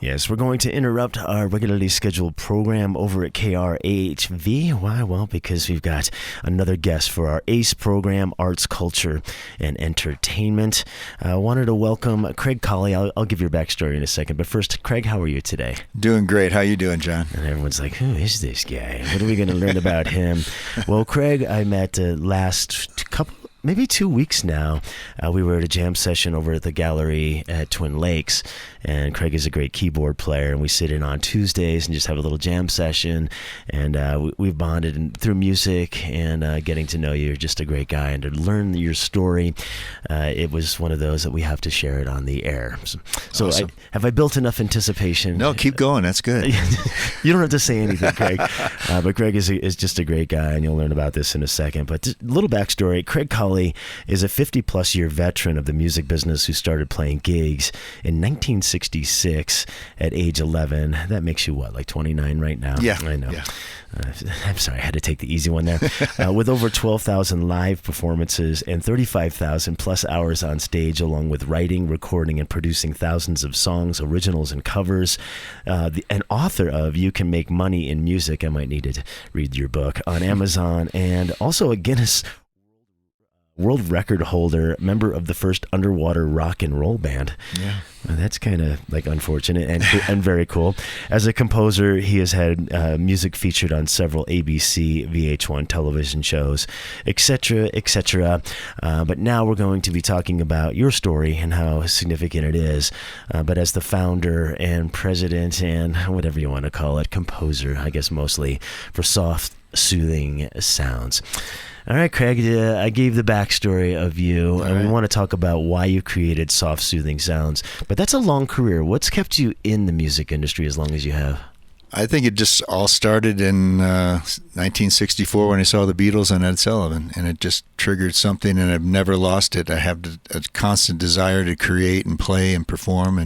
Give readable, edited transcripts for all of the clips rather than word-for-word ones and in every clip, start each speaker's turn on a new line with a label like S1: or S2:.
S1: Yes, we're going to interrupt our regularly scheduled program over at KRAHV. Why? Well, because we've got another guest for our ACE program, Arts, Culture, and Entertainment. I wanted to welcome Craig Colley. I'll give your backstory in a second. But first, Craig, how are you today?
S2: Doing great. How you doing, John?
S1: And everyone's like, who is this guy? What are we going to learn about him? Well, Craig, I met maybe 2 weeks now. We were at a jam session over at the gallery at Twin Lakes, and Craig is a great keyboard player, and we sit in on Tuesdays and just have a little jam session, and we've bonded through music and getting to know you. You're just a great guy, and to learn your story, it was one of those that we have to share it on the air. So
S2: awesome.
S1: Have I built enough anticipation?
S2: No, keep going. That's good.
S1: You don't have to say anything, Craig. But Craig is just a great guy, and you'll learn about this in a second. But a little backstory. Craig Colley is a 50-plus year veteran of the music business who started playing gigs in 1966 at age 11. That makes you, what, like 29 right now?
S2: Yeah.
S1: I know.
S2: Yeah.
S1: I'm sorry, I had to take the easy one there. With over 12,000 live performances and 35,000 plus hours on stage, along with writing, recording, and producing thousands of songs, originals, and covers. An author of You Can Make Money in Music. I might need to read your book on Amazon. And also a Guinness World Record holder, member of the first underwater rock and roll band.
S2: Yeah.
S1: Well, that's kind of like unfortunate and very cool. As a composer, he has had music featured on several ABC, VH1 television shows, etc., etc. But now we're going to be talking about your story and how significant it is. But as the founder and president and whatever you want to call it, composer, I guess mostly, for soft, soothing sounds. All right, Craig, I gave the backstory of you, and we want to talk about why you created soft, soothing sounds. But that's a long career. What's kept you in the music industry as long as you have?
S2: I think it just all started in 1964 when I saw the Beatles and Ed Sullivan, and it just triggered something, and I've never lost it. I have a constant desire to create and play and perform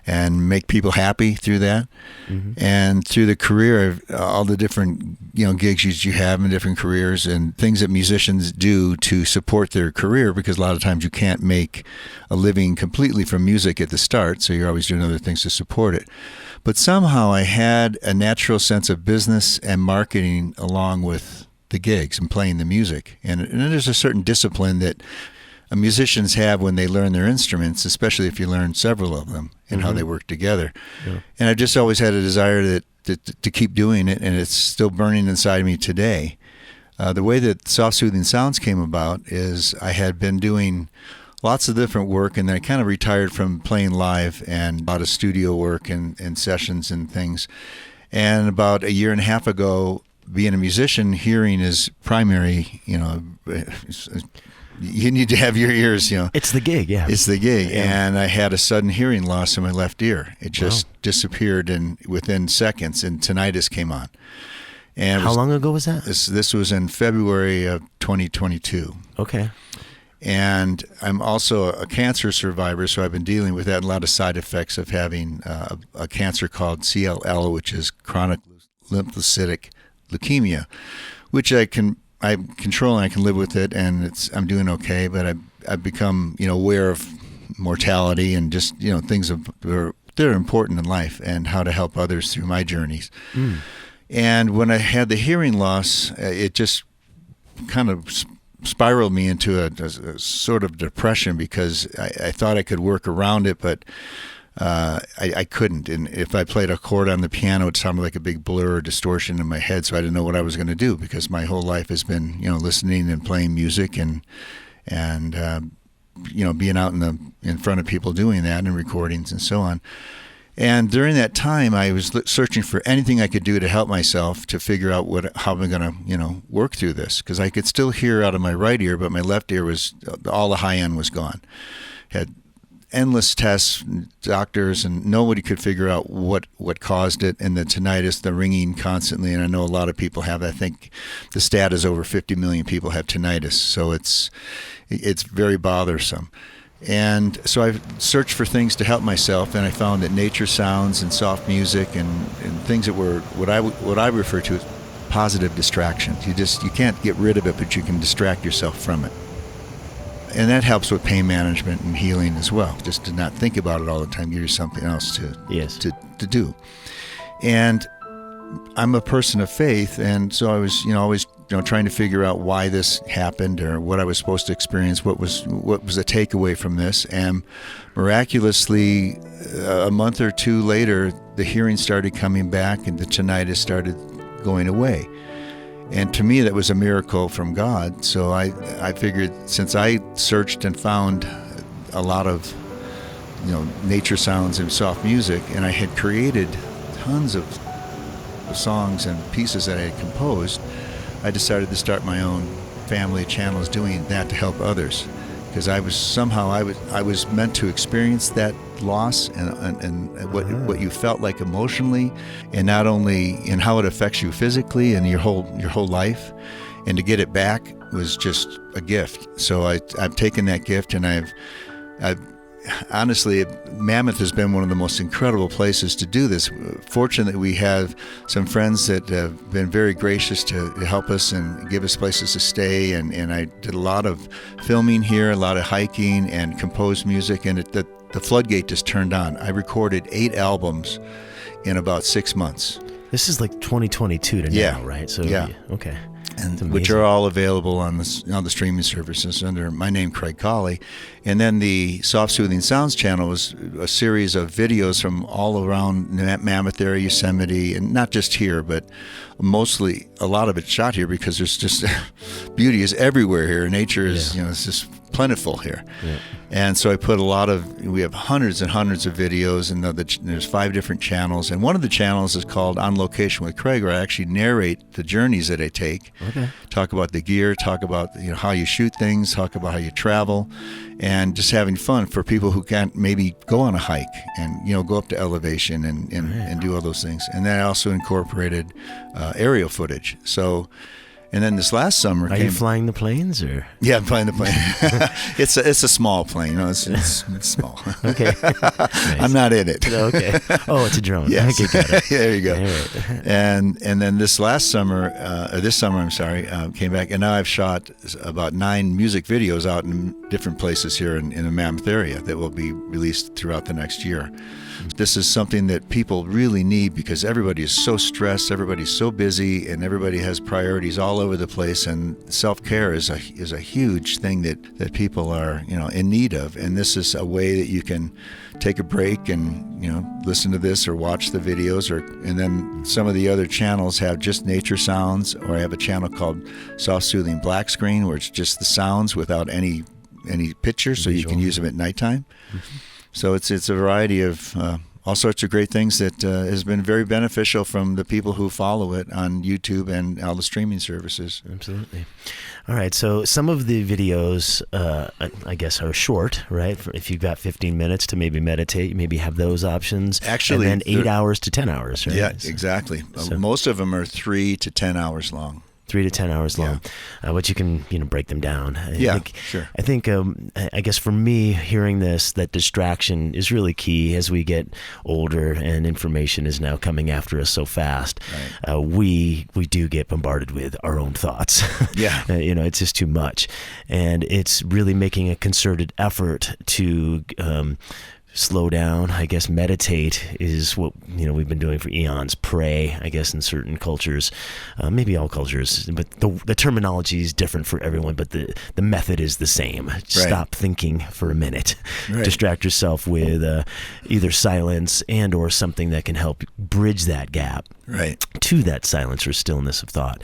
S2: and make people happy through that. Mm-hmm. And through the career, all the different gigs you have in different careers and things that musicians do to support their career, because a lot of times you can't make a living completely from music at the start, so you're always doing other things to support it. But somehow I had a natural sense of business and marketing along with the gigs and playing the music. And there's a certain discipline that musicians have when they learn their instruments, especially if you learn several of them and how they work together. Yeah. And I've just always had a desire to keep doing it, and it's still burning inside me today. The way that Soft Soothing Sounds came about is I had been doing lots of different work, and then I kind of retired from playing live and a lot of studio work and sessions and things. And about a year and a half ago, being a musician, hearing is primary, you need to have your ears,
S1: It's the gig, yeah.
S2: It's the gig.
S1: Yeah.
S2: And I had a sudden hearing loss in my left ear. It just disappeared within seconds, and tinnitus came on. And
S1: how long ago was that?
S2: This was in February of 2022.
S1: Okay.
S2: And I'm also a cancer survivor, so I've been dealing with that, a lot of side effects of having a cancer called CLL, which is chronic lymphocytic leukemia, which I control and I can live with it, and I'm doing okay. But I've become aware of mortality and just things that are important in life and how to help others through my journeys. Mm. And when I had the hearing loss, it just kind of spiraled me into a sort of depression, because I thought I could work around it, but I couldn't. And if I played a chord on the piano, it sounded like a big blur or distortion in my head, so I didn't know what I was going to do, because my whole life has been listening and playing music and being out in front of people doing that and recordings and so on. And during that time, I was searching for anything I could do to help myself to figure out how I'm going to, work through this. Because I could still hear out of my right ear, but my left ear all the high end was gone. Had endless tests, doctors, and nobody could figure out what caused it. And the tinnitus, the ringing constantly. And I know a lot of people have. I think the stat is over 50 million people have tinnitus. So it's very bothersome. And so I searched for things to help myself, and I found that nature sounds and soft music and things that were what I refer to as positive distractions. You can't get rid of it, but you can distract yourself from it. and that helps with pain management and healing as well. Just to not think about it all the time, give you something else to do. And I'm a person of faith, and so I was, always, trying to figure out why this happened or what I was supposed to experience, what was a takeaway from this. And miraculously, a month or two later, the hearing started coming back and the tinnitus started going away. And to me, that was a miracle from God. So I figured, since I searched and found a lot of, nature sounds and soft music, and I had created tons of songs and pieces that I had composed, I decided to start my own family of channels doing that to help others. Because I was meant to experience that loss and what you felt like emotionally, and not only in how it affects you physically and your whole life, and to get it back was just a gift. So I've taken that gift, and I've honestly, Mammoth has been one of the most incredible places to do this. Fortunately, we have some friends that have been very gracious to help us and give us places to stay. And I did a lot of filming here, a lot of hiking, and composed music. And the floodgate just turned on. I recorded 8 albums in about 6 months.
S1: This is like 2022 to now, right? So
S2: yeah.
S1: Okay.
S2: And which are all available on the streaming services under my name, Craig Colley. And then the Soft Soothing Sounds channel was a series of videos from all around Mammoth area, Yosemite, and not just here, but mostly a lot of it's shot here because there's just beauty is everywhere here. Nature is, it's just plentiful here. Yeah. And so I put we have hundreds and hundreds of videos, and there's 5 different channels. And one of the channels is called On Location with Craig, where I actually narrate the journeys that I take. Okay. Talk about the gear, talk about how you shoot things, talk about how you travel, and just having fun for people who can't maybe go on a hike and go up to elevation and do all those things. And then I also incorporated aerial footage. So. And then this last summer,
S1: are you flying the planes, or?
S2: Yeah, I'm flying the plane. It's a small plane. It's small. Okay. Nice. I'm not in it.
S1: Okay. Oh, it's a drone.
S2: Yes.
S1: Okay, got it.
S2: There you go.
S1: Right.
S2: And then this summer, came back, and now I've shot about 9 music videos out in different places here in the Mammoth area that will be released throughout the next year. This is something that people really need because everybody is so stressed, everybody's so busy, and everybody has priorities all over the place. And self-care is a huge thing that people are in need of. And this is a way that you can take a break and listen to this or watch the videos. And then some of the other channels have just nature sounds, or I have a channel called Soft Soothing Black Screen, where it's just the sounds without any pictures, so you can use them at nighttime. Mm-hmm. So it's a variety of all sorts of great things that has been very beneficial from the people who follow it on YouTube and all the streaming services.
S1: Absolutely. All right. So some of the videos, I guess, are short, right? If you've got 15 minutes to maybe meditate, you maybe have those options.
S2: Actually,
S1: and then 8 hours to 10 hours, right?
S2: Yeah, exactly. So, most of them are 3 to 10 hours long.
S1: 3 to 10 hours long, but you can break them down.
S2: Sure.
S1: I think I guess for me, hearing this, that distraction is really key as we get older and information is now coming after us so fast. Right. We do get bombarded with our own thoughts.
S2: Yeah.
S1: It's just too much, and it's really making a concerted effort to slow down. I guess meditate is what we've been doing for eons. Pray, I guess, in certain cultures, maybe all cultures, but the terminology is different for everyone, but the method is the same. Stop thinking for a minute. Right. Distract yourself with either silence and or something that can help bridge that gap to that silence or stillness of thought.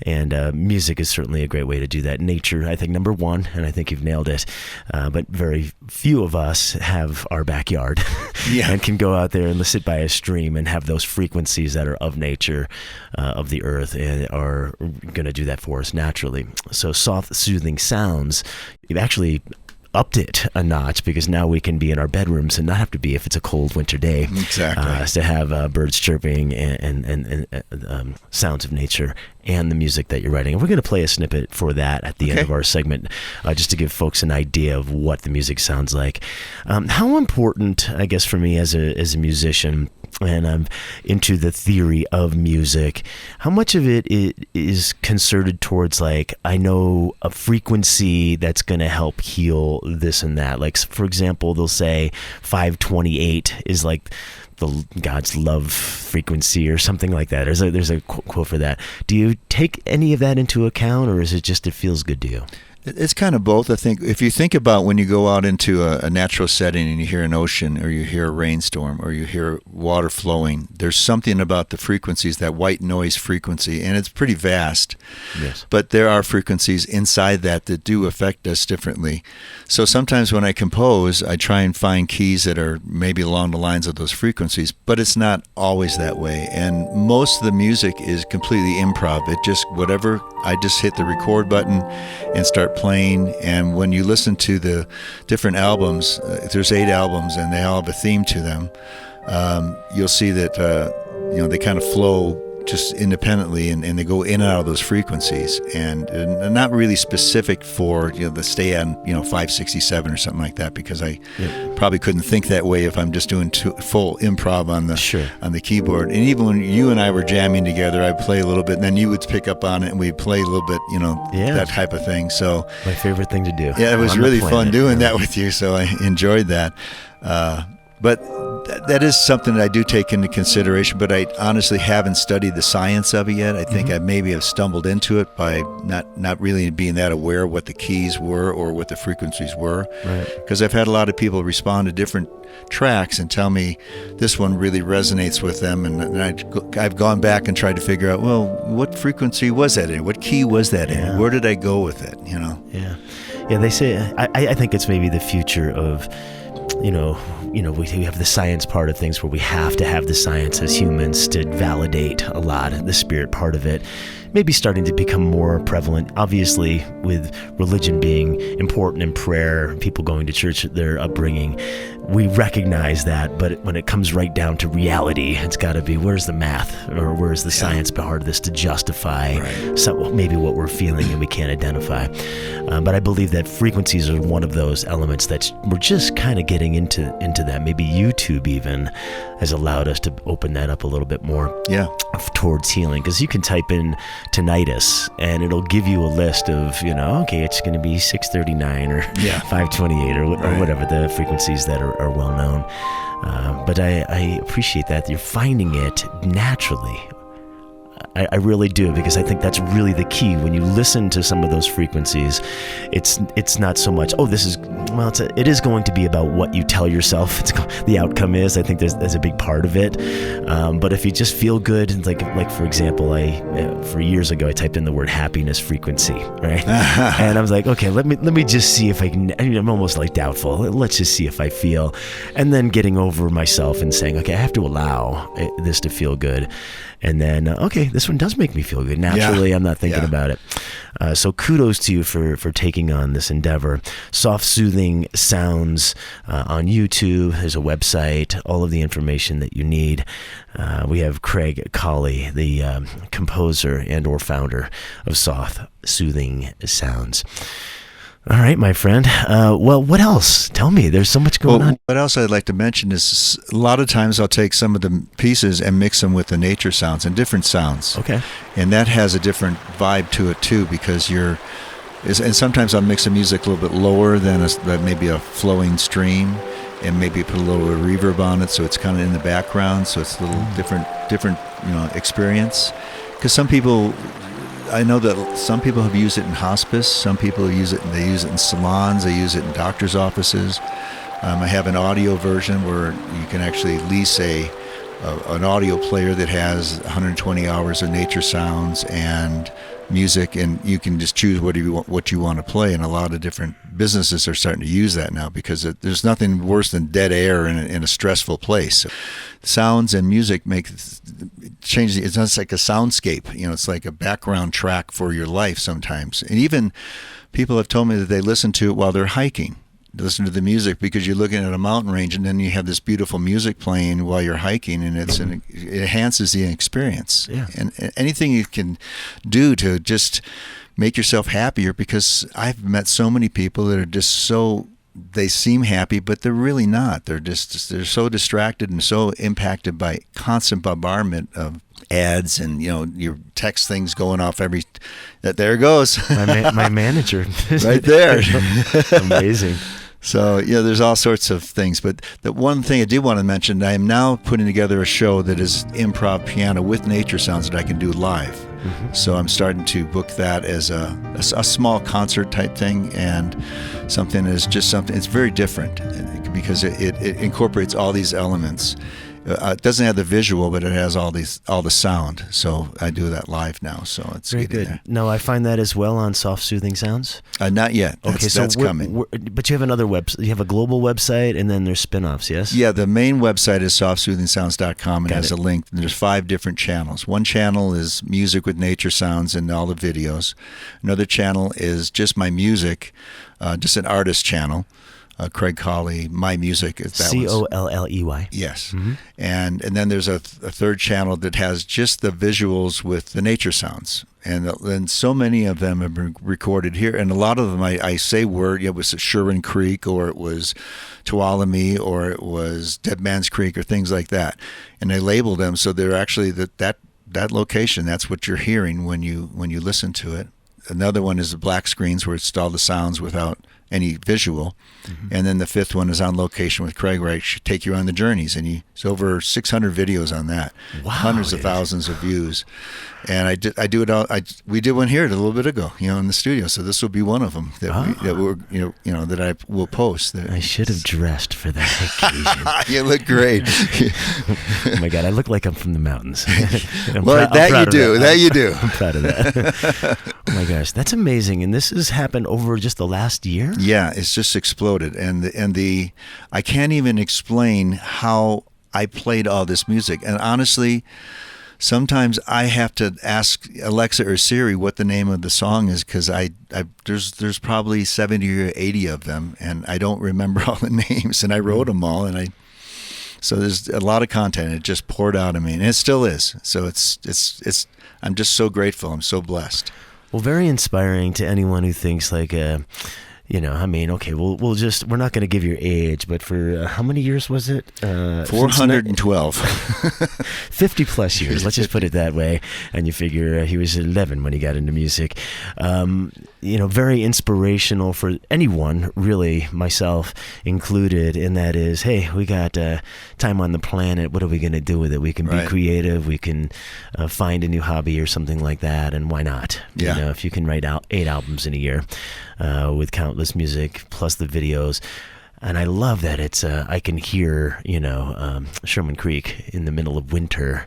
S1: And music is certainly a great way to do that. Nature, I think, number one, and I think you've nailed it, but very few of us have our backyard and can go out there and sit by a stream and have those frequencies that are of nature, of the earth, and are going to do that for us naturally. So soft, soothing sounds, you've actually upped it a notch, because now we can be in our bedrooms and not have to be if it's a cold winter day.
S2: Exactly.
S1: To have birds chirping and sounds of nature and the music that you're writing. And we're going to play a snippet for that at the end of our segment, just to give folks an idea of what the music sounds like. How important, I guess, for me as a musician, and I'm into the theory of music. How much of it is concerted towards, like, I know a frequency that's going to help heal this and that? Like, for example, they'll say 528 is like the God's love frequency or something like that. There's a quote for that. Do you take any of that into account, or is it just it feels good to you?
S2: It's kind of both. I think if you think about when you go out into a natural setting and you hear an ocean, or you hear a rainstorm, or you hear water flowing, there's something about the frequencies, that white noise frequency, and it's pretty vast.
S1: Yes.
S2: But there are frequencies inside that do affect us differently. So sometimes when I compose, I try and find keys that are maybe along the lines of those frequencies, but it's not always that way. And most of the music is completely improv. It just, whatever, I just hit the record button and start playing. And when you listen to the different albums, there's 8 albums and they all have a theme to them. You'll see that they kind of flow just independently, and they go in and out of those frequencies, and not really specific for the stay on 567 or something like that, because I probably couldn't think that way if I'm just doing full improv on the keyboard. And even when you and I were jamming together, I'd play a little bit, and then you would pick up on it, and we'd play a little bit, that type of thing. So
S1: my favorite thing to do.
S2: Yeah, it was really fun doing that with you, so I enjoyed that. But that is something that I do take into consideration, but I honestly haven't studied the science of it yet. I think I maybe have stumbled into it by not really being that aware of what the keys were or what the frequencies were. Because I've had a lot of people respond to different tracks and tell me this one really resonates with them, and I've gone back and tried to figure out, well, what frequency was that in? What key was that in? Where did I go with it?
S1: Yeah. They say I think it's maybe the future of we have the science part of things where we have to have the science as humans to validate a lot. The spirit part of it maybe starting to become more prevalent, obviously, with religion being important in prayer, people going to church, their upbringing. We recognize that, but when it comes right down to reality, it's got to be, where's the math, or where's the science behind this to justify maybe what we're feeling and we can't identify. But I believe that frequencies are one of those elements that we're just kind of getting into that. Maybe YouTube even has allowed us to open that up a little bit more towards healing, because you can type in tinnitus and it'll give you a list of, okay, it's going to be 639 or 528 or whatever the frequencies that are well known. But I appreciate that you're finding it naturally. I really do, because I think that's really the key. When you listen to some of those frequencies, it's not so much, it is going to be about what you tell yourself the outcome is. I think there's a big part of it. But if you just feel good, like for example, for years ago, I typed in the word happiness frequency, right? And I was like, okay, let me just see if I can. I'm almost like doubtful. Let's just see if I feel. And then getting over myself and saying, okay, I have to allow this to feel good. And then, okay, this one does make me feel good. Naturally, I'm not thinking about it. So kudos to you for taking on this endeavor. Soft, soothing sounds on YouTube. There's a website, all of the information that you need. We have Craig Colley, the composer and or founder of Soft, Soothing Sounds. All right, my friend. Well, what else? Tell me. There's so much going on.
S2: What else I'd like to mention is a lot of times I'll take some of the pieces and mix them with the nature sounds and different sounds.
S1: Okay.
S2: And that has a different vibe to it too, because and sometimes I'll mix the music a little bit lower than maybe a flowing stream, and maybe put a little reverb on it so it's kind of in the background, so it's a little different experience. Because I know that some people have used it in hospice. Some people use it in salons. They use it in doctors' offices. I have an audio version where you can actually lease an audio player that has 120 hours of nature sounds and music, and you can just choose what you want to play. And a lot of different businesses are starting to use that now, because there's nothing worse than dead air in a stressful place. So sounds and music change. It's not like a soundscape. It's like a background track for your life sometimes. And even people have told me that they listen to it while they're hiking. Listen to the music, because you're looking at a mountain range and then you have this beautiful music playing while you're hiking, and it enhances the experience.
S1: Yeah.
S2: And anything you can do to just make yourself happier, because I've met so many people that are just so they seem happy, but they're really not. They're so distracted and so impacted by constant bombardment of ads and your text things going off there it goes.
S1: my manager
S2: right there.
S1: Amazing.
S2: So there's all sorts of things, but the one thing I did want to mention, I am now putting together a show that is improv piano with nature sounds that I can do live. Mm-hmm. So I'm starting to book that as a small concert type thing, and something is just something. It's very different because it incorporates all these elements. It doesn't have the visual, but it has all the sound. So I do that live now. So it's
S1: very good.
S2: There.
S1: No, I find that as well on Soft Soothing Sounds.
S2: Not yet. That's coming.
S1: But you have another website. You have a global website, and then there's spin-offs. Yes.
S2: Yeah, the main website is softsoothingsounds.com, and has a link. And there's 5 different channels. One channel is music with nature sounds and all the videos. Another channel is just my music, just an artist channel. Craig Colley, My Music.
S1: Colley.
S2: Yes. Mm-hmm. And then there's a third channel that has just the visuals with the nature sounds. And then so many of them have been recorded here. And a lot of them I say it was Sherwin Creek, or it was Tuolumne, or it was Dead Man's Creek, or things like that. And I labeled them so they're actually that location. That's what you're hearing when you listen to it. Another one is the black screens, where it's all the sounds without any visual. Mm-hmm. And then the 5th one is on location with Craig, where I should take you on the journeys. And it's over 600 videos on that.
S1: Wow,
S2: hundreds of thousands of views. And I do it all. We did one here a little bit ago, in the studio. So this will be one of them that that I will post.
S1: I should have dressed for that occasion.
S2: You look great.
S1: Oh my God, I look like I'm from the mountains.
S2: That you do.
S1: I'm proud of that. Oh my gosh, that's amazing. And this has happened over just the last year?
S2: Yeah, it's just exploded. And I can't even explain how I played all this music. And honestly, sometimes I have to ask Alexa or Siri what the name of the song is, because there's probably 70 or 80 of them, and I don't remember all the names, and I wrote them all, so there's a lot of content. It just poured out of me, and it still is. So it's I'm just so grateful. I'm so blessed.
S1: Well, very inspiring to anyone who thinks like, okay, we're not going to give your age, but for how many years was it?
S2: 412.
S1: 50 plus years, let's just put it that way. And you figure he was 11 when he got into music. Very inspirational for anyone, really, myself included, and that is, hey, we got time on the planet. What are we going to do with it? We can be creative. We can find a new hobby or something like that, and why not?
S2: Yeah.
S1: If you can write out 8 albums in a year with countless music plus the videos. And I love that it's I can hear Sherman Creek in the middle of winter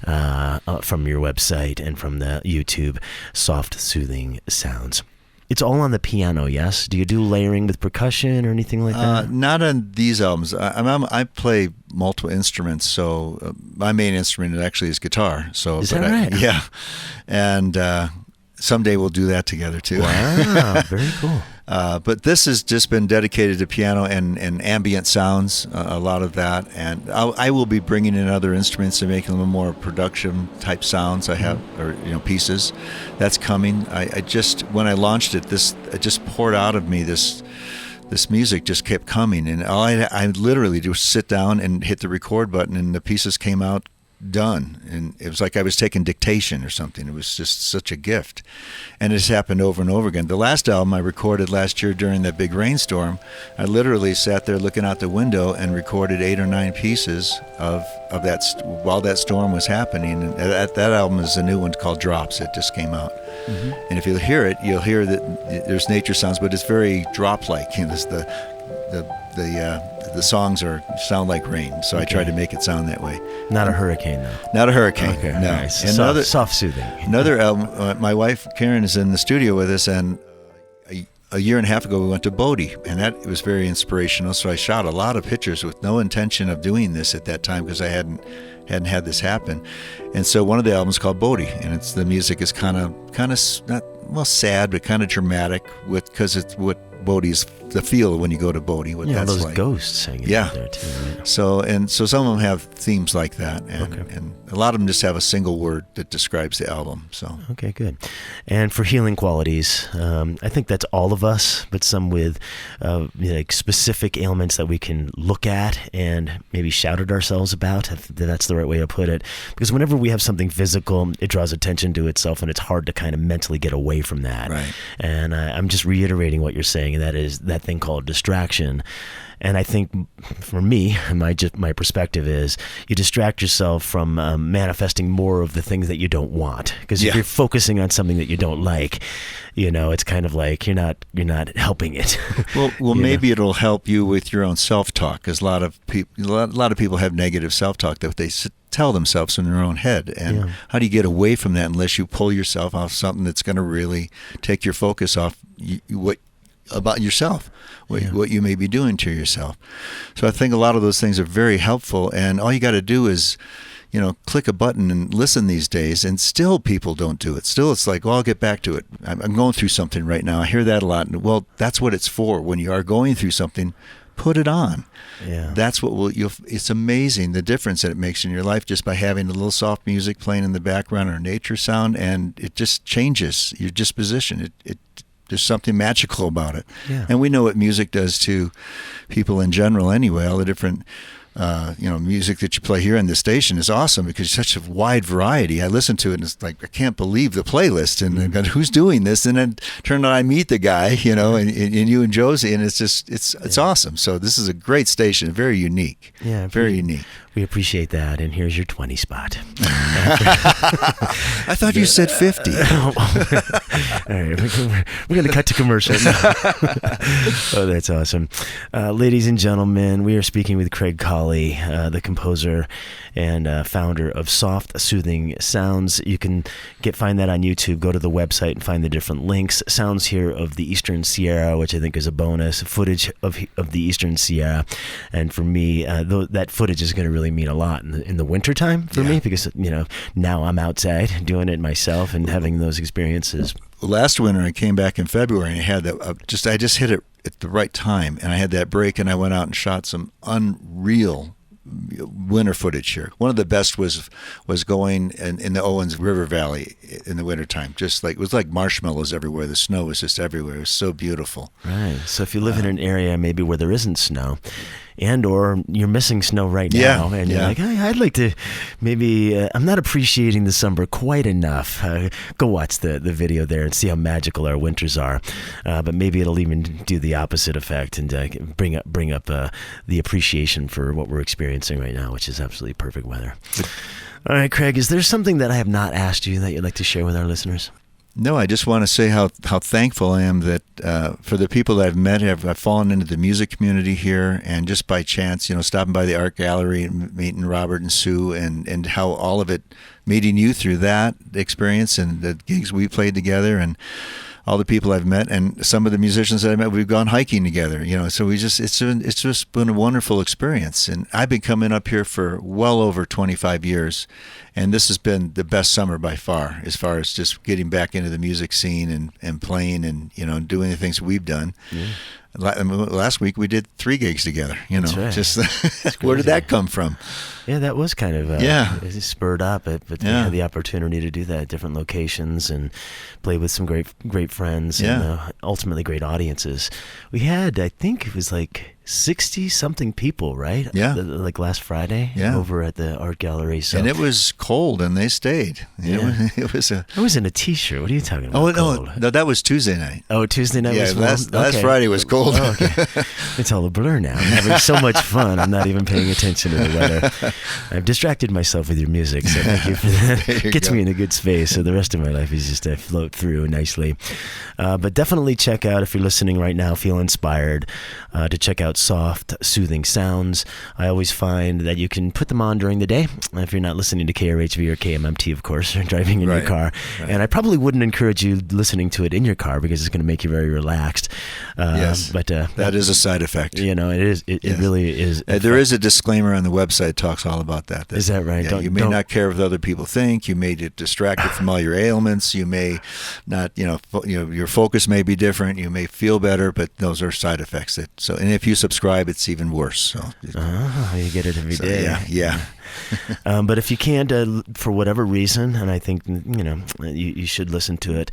S1: from your website and from the YouTube Soft Soothing Sounds. It's all on the piano, yes? Do you do layering with percussion or anything like that?
S2: Not on these albums. I play multiple instruments, so my main instrument actually is guitar. So
S1: is that right?
S2: Yeah, and someday we'll do that together too.
S1: Wow, very cool.
S2: But this has just been dedicated to piano and ambient sounds, a lot of that. And I will be bringing in other instruments and making them more production type sounds I have, or pieces. That's coming. I just, when I launched it just poured out of me this music just kept coming. And I literally just sit down and hit the record button, and the pieces came out done, and it was like I was taking dictation or something. It was just such a gift, and it's happened over and over again. The last album I recorded last year during that big rainstorm, I literally sat there looking out the window and recorded 8 or 9 pieces of that while that storm was happening. And that album is a new one called Drops. It just came out. Mm-hmm. And if you'll hear it, you'll hear that there's nature sounds, but it's very drop-like. The songs sound like rain, so I tried to make it sound that way.
S1: Not a hurricane, though.
S2: Not a hurricane.
S1: Okay,
S2: no.
S1: Nice. Soft soothing.
S2: Another album. My wife Karen is in the studio with us, and a year and a half ago we went to Bodie, and it was very inspirational. So I shot a lot of pictures with no intention of doing this at that time, because I hadn't had this happen. And so one of the albums is called Bodie, and the music is kind of not sad, but kind of dramatic, because it's what Bodie's the feel when you go to Bodie. What that's
S1: those
S2: like.
S1: ghosts hanging out there too. Right?
S2: So some of them have themes like that, and a lot of them just have a single word that describes the album. So
S1: okay, good. And for healing qualities, I think that's all of us, but some with like specific ailments that we can look at and maybe shout at ourselves about. If that's the right way to put it. Because whenever we have something physical, it draws attention to itself, and it's hard to kind of mentally get away from that.
S2: Right.
S1: And I'm just reiterating what you're saying, and that is that thing called distraction. And I think for me, my perspective is you distract yourself from manifesting more of the things that you don't want. Because if you're focusing on something that you don't like, it's kind of like you're not helping it.
S2: Well, maybe it'll help you with your own self-talk, because a lot of people have negative self-talk that they tell themselves in their own head. And how do you get away from that unless you pull yourself off something that's going to really take your focus off about yourself, what you may be doing to yourself. So I think a lot of those things are very helpful, and all you got to do is, click a button and listen these days, and still people don't do it. Still it's like, well, I'll get back to it. I'm going through something right now. I hear that a lot. And, well, that's what it's for. When you are going through something, put it on.
S1: Yeah.
S2: That's what it's amazing the difference that it makes in your life just by having a little soft music playing in the background or nature sound, and it just changes your disposition. There's something magical about it.
S1: Yeah.
S2: And we know what music does to people in general anyway. All the different music that you play here on the station is awesome because it's such a wide variety. I listen to it and it's like, I can't believe the playlist and who's doing this? And then turn out I meet the guy, and you and Josie, and it's just, it's awesome. So this is a great station, very unique.
S1: Yeah.
S2: Very unique.
S1: We appreciate that. And here's your 20 spot.
S2: I thought you said 50.
S1: All right, we're going to cut to commercial now. Oh, that's awesome. Ladies and gentlemen, we are speaking with Craig Colley, the composer and founder of Soft Soothing Sounds. You can find that on YouTube. Go to the website and find the different links. Sounds here of the Eastern Sierra, which I think is a bonus. Footage of the Eastern Sierra. And for me, that footage is going to really mean a lot in the wintertime for me, because now I'm outside doing it myself and having those experiences.
S2: Last winter I came back in February and I had I just hit it at the right time, and I had that break and I went out and shot some unreal winter footage here. One of the best was going in the Owens River Valley in the wintertime. Just like, it was like marshmallows everywhere. The snow was just everywhere. It was so beautiful.
S1: Right. So if you live in an area maybe where there isn't snow, or you're missing snow right now, and you're like, hey, I'd like to maybe, I'm not appreciating the summer quite enough. Go watch the video there and see how magical our winters are. But maybe it'll even do the opposite effect and bring up the appreciation for what we're experiencing right now, which is absolutely perfect weather. All right, Craig, is there something that I have not asked you that you'd like to share with our listeners?
S2: No, I just want to say how thankful I am that for the people that I've met, I've fallen into the music community here, and just by chance, stopping by the art gallery and meeting Robert and Sue, and how all of it, meeting you through that experience and the gigs we played together, and all the people I've met, and some of the musicians that I met, we've gone hiking together, so it's just been a wonderful experience. And I've been coming up here for well over 25 years, and this has been the best summer by far as just getting back into the music scene and playing and, doing the things we've done. Yeah. Last week we did 3 gigs together,
S1: That's right.
S2: Just where did that come from?
S1: Yeah, that was kind of spurred up, but we had the opportunity to do that at different locations and play with some great friends and ultimately great audiences. We had, I think it was like 60-something people, right?
S2: Yeah.
S1: Like last Friday over at the art gallery. So.
S2: And it was cold and they stayed. It was
S1: I was in a t-shirt. What are you talking about?
S2: Oh, no, that was Tuesday night.
S1: Oh, Tuesday night was warm?
S2: Last Friday was cold.
S1: Oh, okay. It's all a blur now. I'm having so much fun. I'm not even paying attention to the weather. I've distracted myself with your music, so thank you for that. It gets me in a good space, so the rest of my life is just to float through nicely. But definitely check out, if you're listening right now, feel inspired to check out soft, soothing sounds. I always find that you can put them on during the day if you're not listening to KRHV or KMMT, of course, or driving in your car. Right. And I probably wouldn't encourage you listening to it in your car because it's going to make you very relaxed.
S2: Yes,
S1: but
S2: that is a side effect.
S1: You know, it is. It really is.
S2: There is a disclaimer on the website that talks all about that.
S1: Is that right?
S2: Yeah, you may not care what other people think. You may get distracted from all your ailments. You may not, your focus may be different. You may feel better, but those are side effects. And if you subscribe, it's even worse. So
S1: you get it every day.
S2: Yeah.
S1: But if you can't, for whatever reason, and I think you should listen to it.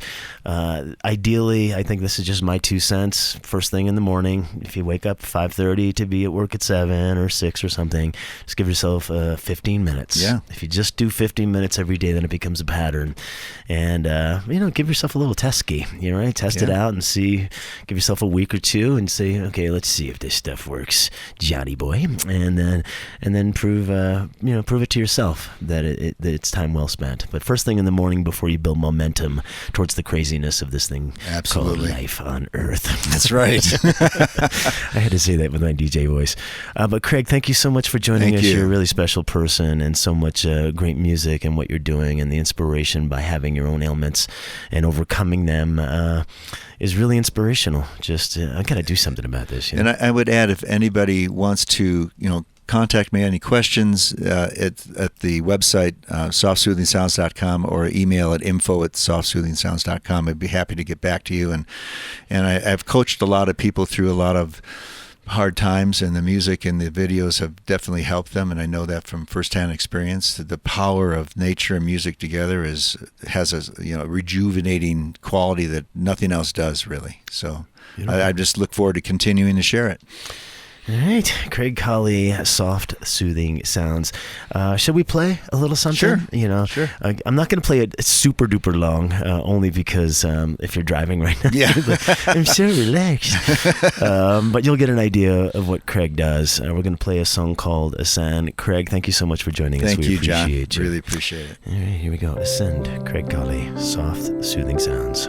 S1: Ideally, I think this is just my 2 cents. First thing in the morning, if you wake up 5:30 to be at work at 7 or 6 or something, just give yourself 15 minutes.
S2: Yeah.
S1: If you just do 15 minutes every day, then it becomes a pattern. And give yourself a little test ski. Test it out and see. Give yourself a week or two and say, okay, let's see if this stuff works, Johnny boy, and then prove it to yourself that it's time well spent. But first thing in the morning before you build momentum towards the craziness of this thing called life on Earth.
S2: That's right.
S1: I had to say that with my DJ voice. But Craig, thank you so much for joining us. You're a really special person, and so much great music and what you're doing, and the inspiration by having your own ailments and overcoming them is really inspirational. Just I got to do something about this.
S2: And I would add, if anybody wants to, contact me any questions at the website softsoothingsounds.com or email at info@softsoothingsounds.com. I'd be happy to get back to you. And I've coached a lot of people through a lot of hard times, and the music and the videos have definitely helped them. And I know that from firsthand experience, that the power of nature and music together has a rejuvenating quality that nothing else does, really. So I just look forward to continuing to share it.
S1: All right, Craig Colley, soft, soothing sounds. Shall we play a little something?
S2: Sure. Sure.
S1: I'm not going to play it super duper long, only because if you're driving right now, I'm so relaxed. But you'll get an idea of what Craig does. We're going to play a song called Ascend. Craig, thank you so much for joining us.
S2: Thank you, John.
S1: Appreciate you.
S2: Really appreciate it.
S1: All right, here we go. Ascend, Craig Colley, soft, soothing sounds.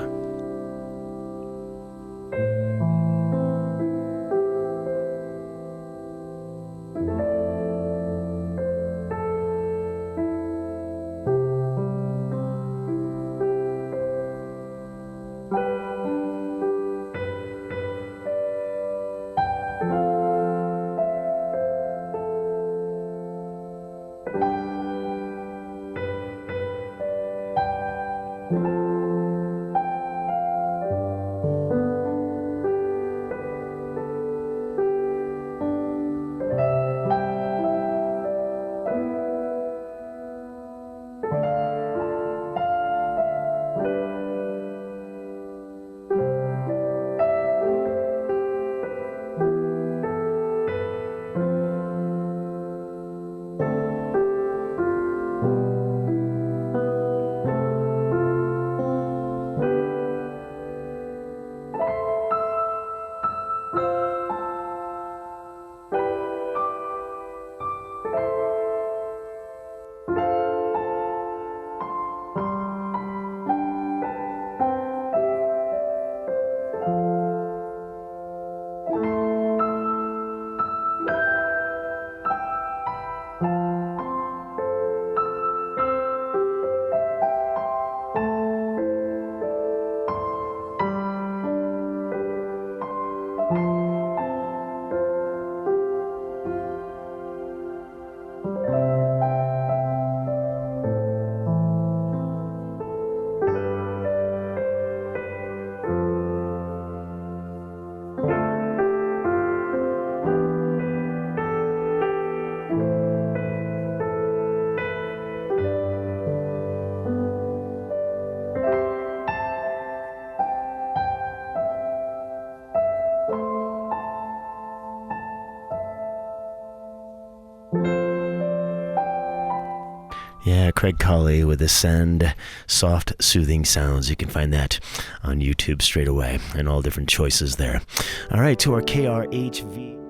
S1: Yeah, Craig Colley with Ascend, soft, soothing sounds. You can find that on YouTube straight away, and all different choices there. All right, to our KRHV.